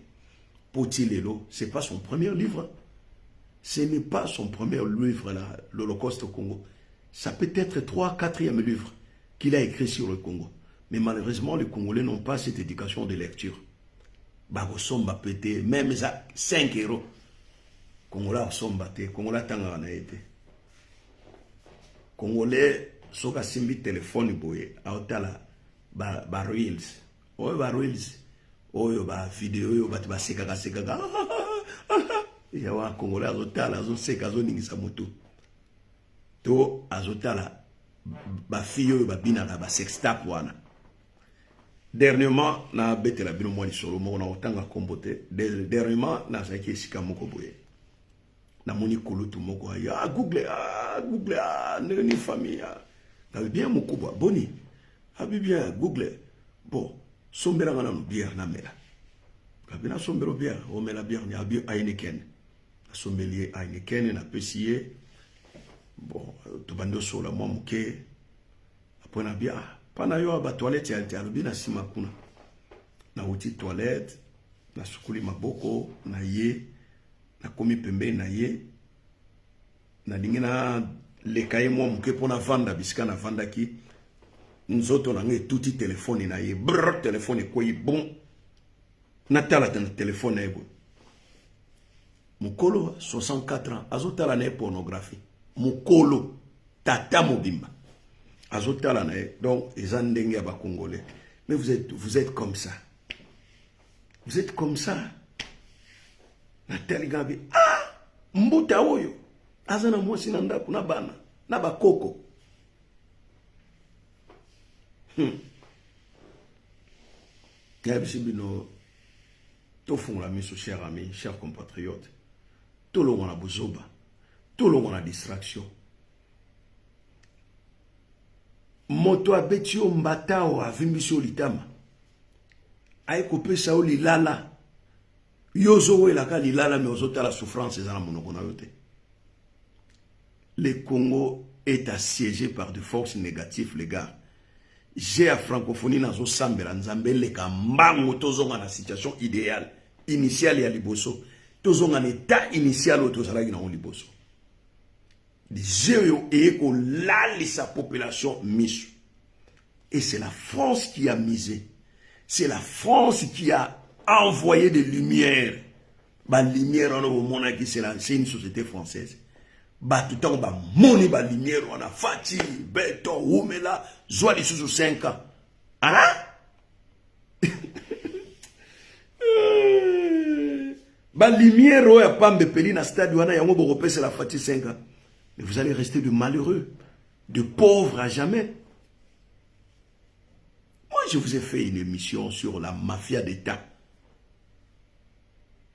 Potilelo, ce n'est pas son premier livre. Ce n'est pas son premier livre, l'Holocauste au Congo. Ça peut être 3, 4e livre qu'il a écrit sur le Congo. Mais malheureusement, les Congolais n'ont pas cette éducation de lecture. Bago somba pété, même ça, 5 euros. Congolais somba té, Congolais tanga na été. Congolais, soka simbi téléphone boye, aotala. Ba reels oyo ba video yo batu baseka ya wa Congolais azotala azoseka azoningisa moto to azotala ba fille oyo babina ba sextap wana. Dernièrement na betela bino mo lisolo mo na otanga kombote dernièrement na saki sika moko boye na moni kulutu moko ya google ni famille na bien mukubwa boni abi bien Google bon sombera ngana bière na mela kabina sombero bière o mela bière ni abi Heineken sommelier Heineken na pesier bon to bando sola mo muke apona bien pana yo ba toilette ya albi na sima kuna na uti toilette na sukuli maboko na ye na komi pembe na ye na dingina le kaye mo muke pona vanda bisika na vanda ki nzoto na nge tuti telefone na ye brrr telefone ko yi bon natala tan telefone na yebo mukolo 64 ans azotala na pornographie mukolo tata mobimba azotala na donc ezandenge ya ba Congolais. Mais vous êtes comme ça, vous êtes comme ça na teligabi mbuta oyo azana mwasi na ndaku na bana na bakoko. Tout fond la mise, chers amis, chers compatriotes. Tout le monde a bozoba. Tout le monde a distraction. Moto abetio mbatao avimbisi litama. Aye kopé sa o lilala. Yozo we la ka lilala mais ozota la souffrance ezana monoko na yote. Le Congo est assiégé par des forces négatives, les gars. J'ai à francophonie dans zo sambela nzambe le kambango tozonga na situation idéale, initiale ya liboso. Tozonga na état initial otozalaki na liboso. J'ai et ko lali sa population misu. Et c'est la France qui a misé. C'est la France qui a envoyé des lumières. La lumière en Mona qui c'est une société française. Tout le temps, moni ba lumière on a Fati, Beto, Oumela, Zouali sous 5 ans. Hein? Ba lumière on a pas mbepeli na stade wana yango boko c'est la Fati 5 ans. Mais vous allez rester de malheureux, de pauvres à jamais. Moi, je vous ai fait une émission sur la mafia d'État.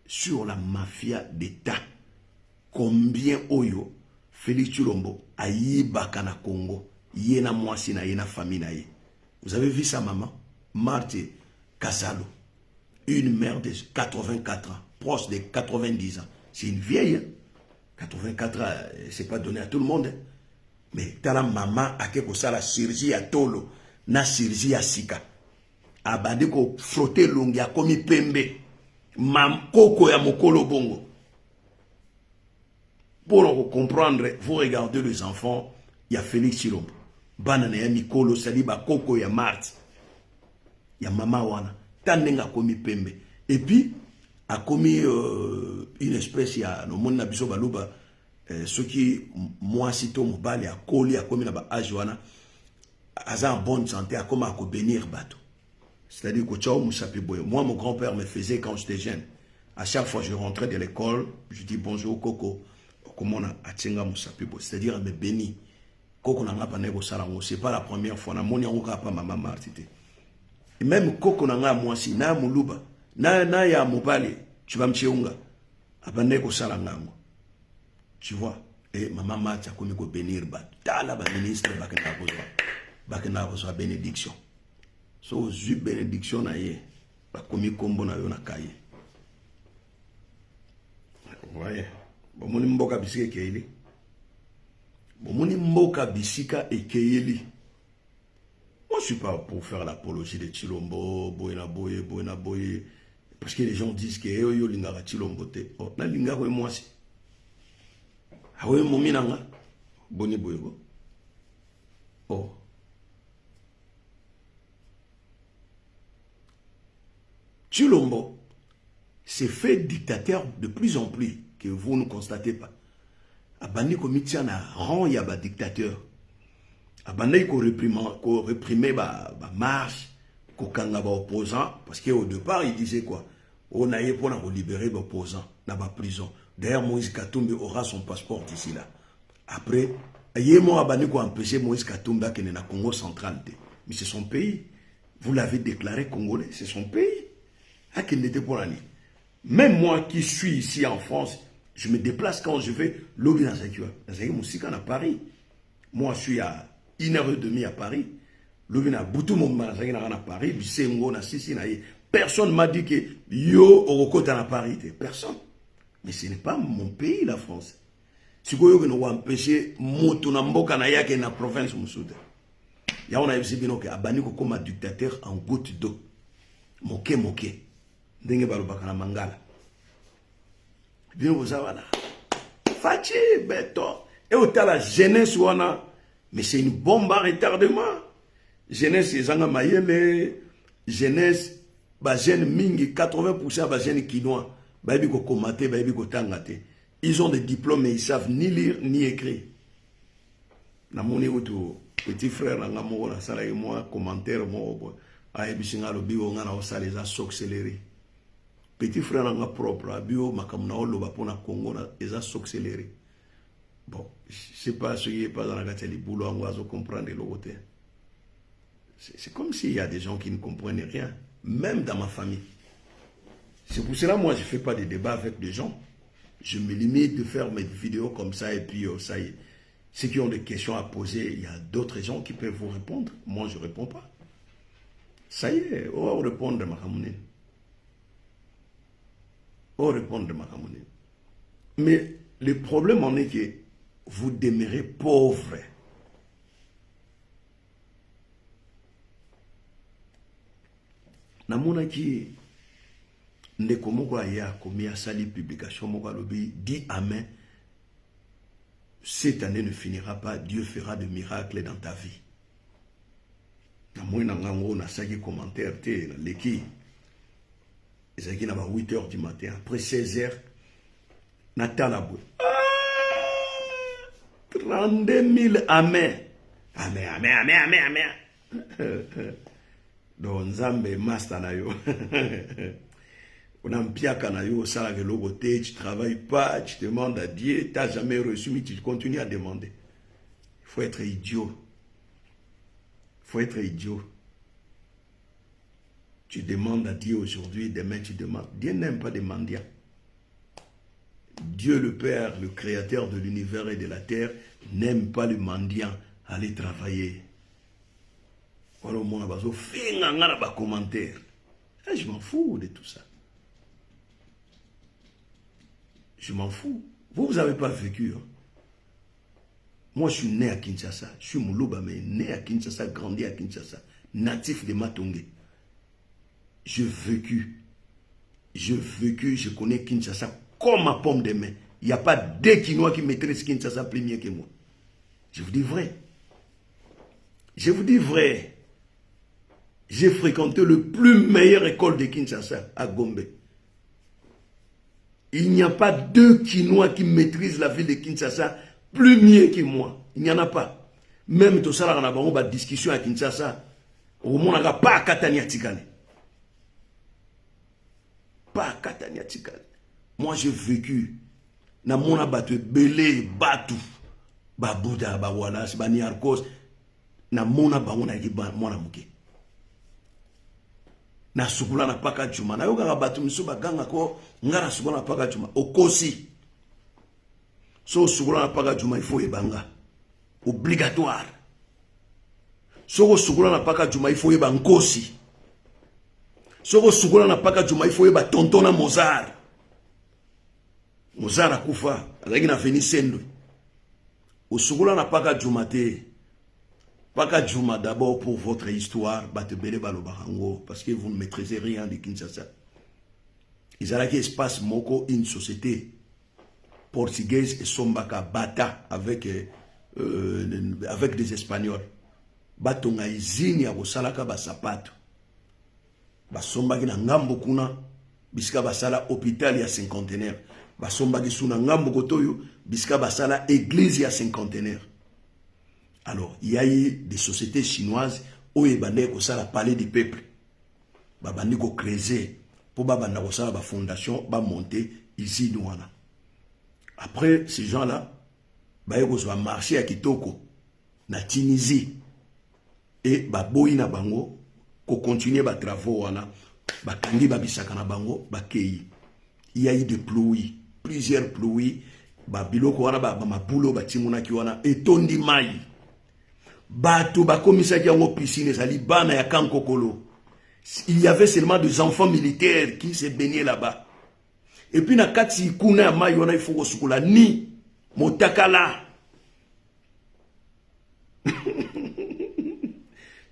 Sur la mafia d'État. Combien Oyo, Félix Tshilombo, a yibaka na Congo, yena mwasi na yena famille na ye. Vous avez vu sa maman, Marthe Kassalo, une mère de 84 ans, proche de 90 ans. C'est une vieille, hein? 84 ans, c'est pas donné à tout le monde. Hein? Mais t'as la maman a quelque chose la chirurgie à Tolo, na chirurgie à Sika. Abandi ko frotter longi a komi pembe. Mam koko ya mokolo bongo. Pour comprendre, vous regardez les enfants, il y a Félix Tshilombo. Banane ya mikolo saliba koko ya Marthe. Il y a mama wana. Tanenga komi pembe. Et puis, a commis une espèce, il y a no mona biso baluba, ceux qui, moi, sito mobali, a koli, a commis là-bas, a joana, a en bonne santé, a comme à bénir bateau. C'est-à-dire que moi, mon grand-père me faisait quand j'étais jeune. À chaque fois que je rentrais de l'école, je dis bonjour Coco. Comment on a attenga Moussapibo. C'est-à-dire, me béni. Coco n'a pas négo salango. C'est pas la première fois. Na moni angoka pas maman martité. Et même Coco n'a moi si na muluba. Na ya mobali. Tu vas me chiunga. Abaneko salangango. Tu vois. Et maman Marthe a commis ko bénir bat. Tala ba ministre bakena besoin bénédiction. So zu bénédiction na ye. Ba komi kombo na yo na kaye. Voyez. Bomoni mboka bisika ekeyeli. Bomoni mboka bisika ekeyeli. Moi je suis pas pour faire l'apologie de Tshilombo, boyena boye. Parce que les gens disent que yo lingaka Tshilombo te. Oh, na lingaka ko moi si. Ah oui momi nanga. Boni boyego. Oh. Tshilombo s'est fait dictateur de plus en plus, que vous ne constatez pas. Abandi ko mitia na rang ya ba dictateur. Abandi ko réprimer ba marche, ko kanga ba opposant, parce qu'au départ il disait quoi? On a eu pour libérer les opposants dans la prison. D'ailleurs Moïse Katumbi aura son passeport d'ici là. Après, yémo abandi ko empêcher Moïse Katumbi à na Congo central. Mais c'est son pays. Vous l'avez déclaré congolais, c'est son pays. À qu'il n'était pour l'année. Même moi qui suis ici en France, je me déplace quand je vais lobby dans à Paris. Moi, je suis à 1h30 à Paris. Lobby dans Boutou à Paris. Personne m'a dit que yo au à Paris. Personne. Mais ce n'est pas mon pays, la France. Si vous voulez empêcher moto na mboka na yake na province musude. Ya on a vu bino que abani ko comme dictateur en goutte d'eau. Moke. Ndenge balobaka na mangala. Bien vous avez Fati, Beto. Et au la jeunesse wana, mais c'est une bombe à retardement. Jeunesse ezanga mayele, jeunesse ba jeune mingi 80% ba jeune kinois, ba yebi ko komate, ba yebi ko tangate. Ils ont des diplômes mais ils savent ni lire ni écrire. Na moni auto petit frère na ngamo na sala moi commentaire mo a yebisinga lo biwo ngana o sala les accéléré. Petit frère n'a propre, bio makamuna oloba pona Congo na eza s'accélérer. Bon, je sais pas ce qui est pas dans la gateli boulot on va comprendre le côté. C'est comme s'il y a des gens qui ne comprennent rien. même dans ma famille. C'est pour cela, moi, je ne fais pas de débat avec des gens. Je me limite de faire mes vidéos comme ça et puis ça y est. Ceux qui ont des questions à poser, il y a d'autres gens qui peuvent vous répondre. Moi, je ne réponds pas. Ça y est, on va répondre de ma camounine. On va répondre de ma camounine. Mais le problème en est que vous demeurez pauvre. Namonaki ndeko moko aya komi asali publication moko alobi dit amen. Cette année ne finira pas, Dieu fera des miracles dans ta vie. Namoni nangango na saki commentaire te na leki. Ezaki na ba 8h du matin après 16h natala bo. 32 000 amen. Amen amen amen amen amen. Donc Nzambe master na yo. On a un piaka na yo sala ke logote, tu travailles pas, tu demandes à Dieu, tu n'as jamais reçu mais tu continues à demander. Il faut être idiot. Il faut être idiot. Tu demandes à Dieu aujourd'hui, demain tu demandes. Dieu n'aime pas des mendiants. Dieu le Père, le créateur de l'univers et de la terre, n'aime pas les mendiants. Aller travailler. Voilà au monde bazo finga ngana ba commentaire. Je m'en fous de tout ça. Je m'en fous. Vous n'avez pas vécu. Hein? Moi, je suis né à Kinshasa. Je suis Moulouba, mais né à Kinshasa, grandi à Kinshasa. Natif de Matongé. J'ai vécu. Je connais Kinshasa comme ma pomme de main. Il n'y a pas deux Kinois qui maîtrisent Kinshasa plus mieux que moi. Je vous dis vrai. Je vous dis vrai. J'ai fréquenté le plus meilleure école de Kinshasa, à Gombe. Il n'y a pas deux Kinois qui maîtrisent la ville de Kinshasa plus mieux que moi. Il n'y en a pas. Même tout ça, on a une discussion à Kinshasa. Au moins, on n'a pas à Katania Tikane. Pas à Katania Tikane. Moi, j'ai vécu. Na mona batu belé batu. Ba Bouddha, ba Wallace, ba Niarkos. Na mona ba mona ki ba mona muke. Na sukula na paka juma. Na yoga batu misuba ganga ko ngara sukula na paka juma. Okosi. So sukula na paka juma il faut ebanga. Obligatoire. So sukula na paka juma il faut eba nkosi. So sukula na paka juma il faut eba tontona Mozart. Mozart a kufa. Azaki na veni sendo. Osukula na paka juma te. Paka Juma, d'abord pour votre histoire, Batebele Balobarango, parce que vous ne maîtrisez rien de Kinshasa. Ils ont qui espace Moko, une société portugaise et Sombaka Bata avec des Espagnols. Batonga izini ya Bosalaka Basapato. Basombaki na ngambo kuna, biska basala hôpital ya cinquantenaire. Basombaki suna ngambo kotoyo, biska basala église ya cinquantenaire. Alors, il y a eu des sociétés chinoises où ils ont ça la palais du peuple. Ils ont créé pour la fondation, monter ici. Après, ces gens-là, ils ont marché à Kitoko, na Tunisie. Et ils ont continué les travaux. Il y a eu des pluies, plusieurs pluies. Et tondi mai. Bato bakomisa ki yango piscine ezali bana ya Kankokolo. Il y avait seulement des enfants militaires qui se baignaient là-bas. Et puis na kati kuna ya mai wana ifoko sukula ni motakala.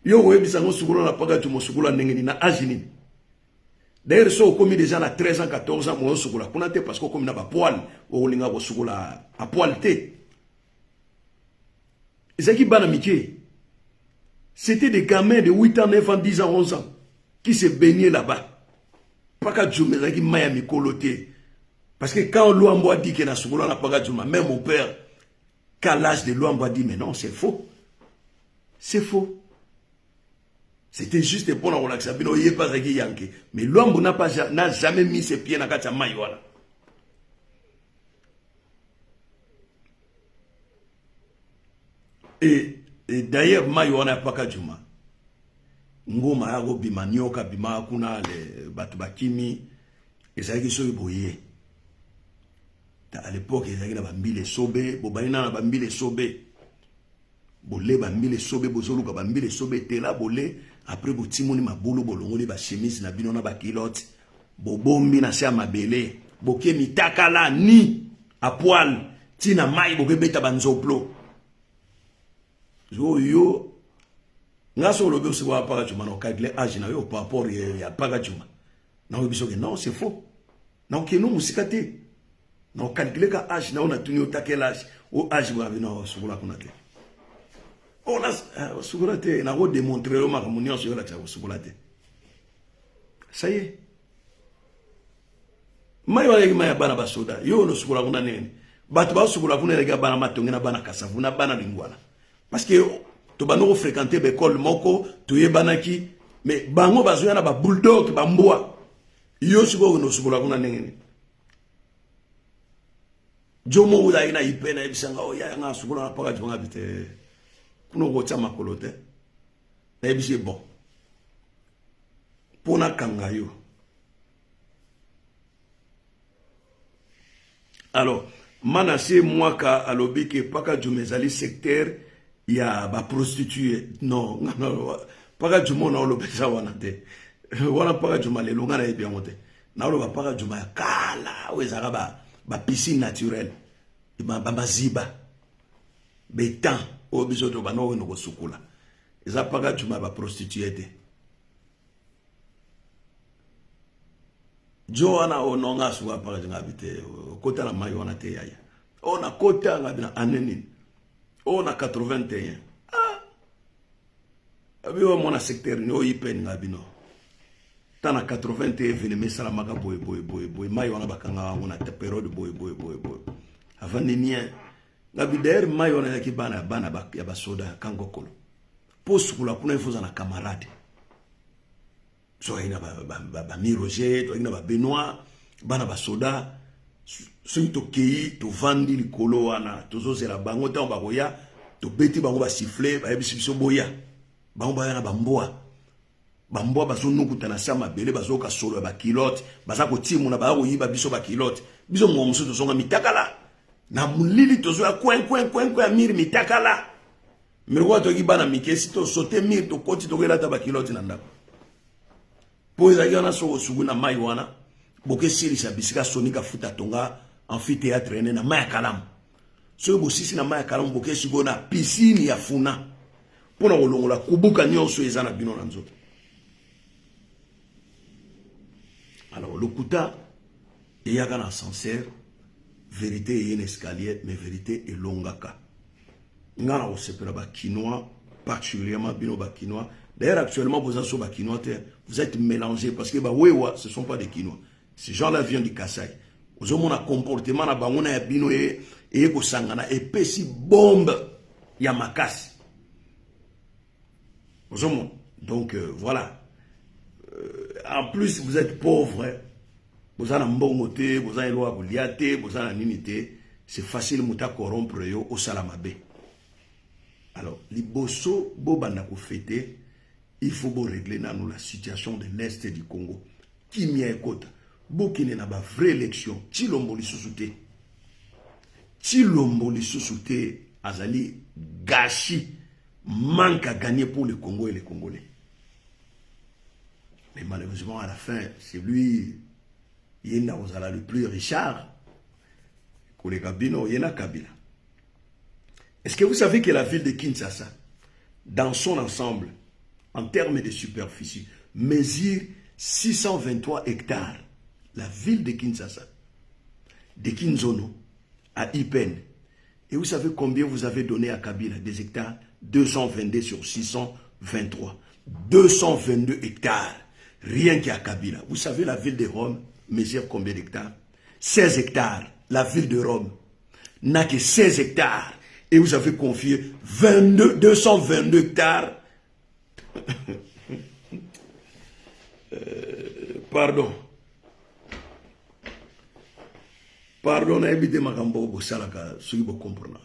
Yo webisa ngo sukula na paka tu mosukula ndenge ni na ajini. D'ailleurs so komi déjà na 13 ans 14 ans mo sukula kuna te parce que komi na ba poil o linga bo sukula a poil te. C'était des gamins de 8 ans, 9 ans, 10 ans, 11 ans qui se baignaient là-bas. Pas qu'à Djoumé, qui m'a mis coloté. Parce que quand Luambo a dit qu'il y a un pas qu'à Djoumé, même mon père, qu'à l'âge de Luambo a dit, mais non, c'est faux. C'est faux. C'était juste pour la relaxation. Il n'y a pas de Yankee. Mais Luambo n'a jamais mis ses pieds dans la maïwala. Et d'ailleurs, Maïwana Pakadjouma, ngoma ya go bima nyoka bima kuna le batu bakimi ezaki so boye à l'époque ezaki na bambile sobe bobalina na bambile sobe bolé bambile sobe bozoluka bambile sobe te la bolé après botimoni mabulu bolongoli ba chemise na bino na ba kilote bobombi na se mabele boke mitakala ni a poil tina mai boke beta banzoplo yo ngaso lobe se wa para juma no kagle age na yo par rapport ya para juma na yo biso que non c'est faux na ok no musikate na calculer ka age na on a tuni otakel age o age wa bino sugula kuna te on a sugula te na go démontrer o makamuni sur la tsa sugula te ça y est mai wa yema bana basoda yo no sugula kuna nene batu ba sugula kuna rega bana matongena bana kasavu na bana lingwana parce que to bano fréquenter l'école moko to yebanaki mais bango bazoya na ba bulldog ba mbwa yo siko no sugula kuna nene jomo uda ina ipena ebisanga o ya nga sugula na paka jonga bite kuno go tsa makolote na ebise bon pona kanga yo. Alors manase mwaka alobi ke paka jumezali secteur ya ba prostituée non non paka jumo na olobi sa wana te wana paka juma le longa na ebia mote na oloba paka juma ya kala wezaka ba piscine naturelle ba ziba betan o biso to bano no ko sukula eza paka juma ba prostituée te Joana ononga suwa paka juma bite kota na mai wana te yaya ona kota ngabina aneni ona 81 abiwa mona secteur ni o ipen ngabino tana 81 vene mesala maka boy mai wana bakanga wana te période boy avant ni mien ngabi der mai wana yaki bana ya basoda kango kolo posukula kuna ifoza na camarade so ina ba mi Roger to ina ba Benoît bana basoda soki tokei tovandi likolo wana tozozela bango ntango bakoya tobeti bango basifle bayebisi biso boya bango baya na bamboa bazonukuta na sa mabele bazoka solo ya bakilote baza kotimuna baya koyiba biso bakilote biso mongo mosusu tozonga mitakala na mulili tozoya kwen ya miri mitakala miroko toki bana mikesi tosote miri tokoti tokoyelata bakilote na ndako po ezalaki wana soko sugu na mai wana boke silisa bisika sonika futa tonga amphithéâtre na mai kalamu so bosisi na mai kalamu boke siko na piscine ya funa pona kolongola kubuka nyonso eza na bino na nzoto. Alors le kuta eyaka na ascenseur vérité est un escalier mais vérité est longaka ngana osepela ba quinois particulièrement bino ba quinois. D'ailleurs, actuellement, vous êtes mélangés parce que ce ne sont pas des Quinois. Ces gens-là viennent du Kassai. Vous avez un comportement, vous avez un bino et vous avez une bombe Yamakasi. Donc, voilà. En plus, vous êtes pauvre. Vous avez un bon moté, vous avez un loi, vous avez une unité. C'est facile de corrompre au Salamabe. Alors, les bosso, bobana ko fêter. Il faut régler nous la situation de l'Est du Congo. Qui m'y écoute? Bokine n'a pas vraie élection. Chilombo li susute. Chilombo li susute. Azali gâchis. Manque à gagner pour le Congo et les Congolais. Mais malheureusement, à la fin, c'est lui, il y a le plus Richard. Kole Kabino, il y a Kabila. Est-ce que vous savez que la ville de Kinshasa, dans son ensemble, en termes de superficie, mesure 623 hectares. La ville de Kinshasa, de Kinzono, à Ipen. Et vous savez combien vous avez donné à Kabila des hectares? 222 sur 623. 222 hectares. Rien qu'à Kabila. Vous savez la ville de Rome mesure combien d'hectares? 16 hectares. La ville de Rome n'a que 16 hectares. Et vous avez confié 222 hectares. Pardon,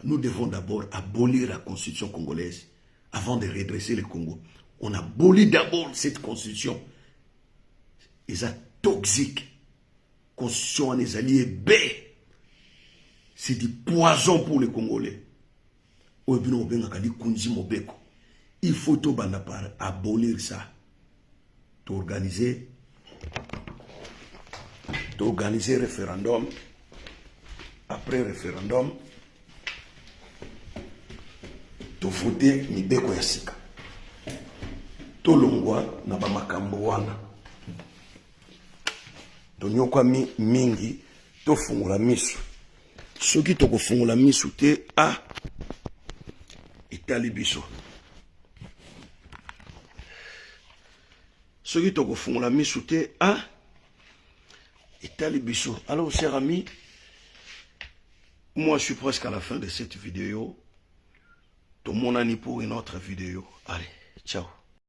nous devons d'abord abolir la constitution congolaise avant de redresser le Congo. On a aboli d'abord cette constitution. Ils sont toxiques. Constitution en les alliés B. C'est du poison pour les Congolais. Il faut tout abolir ça. T'organiser référendum. Après référendum, tu voter Mibeko Yassika. To longwa na bamakambo wana. Tonyokwa mingi to fungula misu. Soki to kufungula misu te itali biso. Soki to kufungula misu te itali biso. Alors chers amis, moi je suis presque à la fin de cette vidéo. Tout le monde a pour une autre vidéo. Allez, ciao.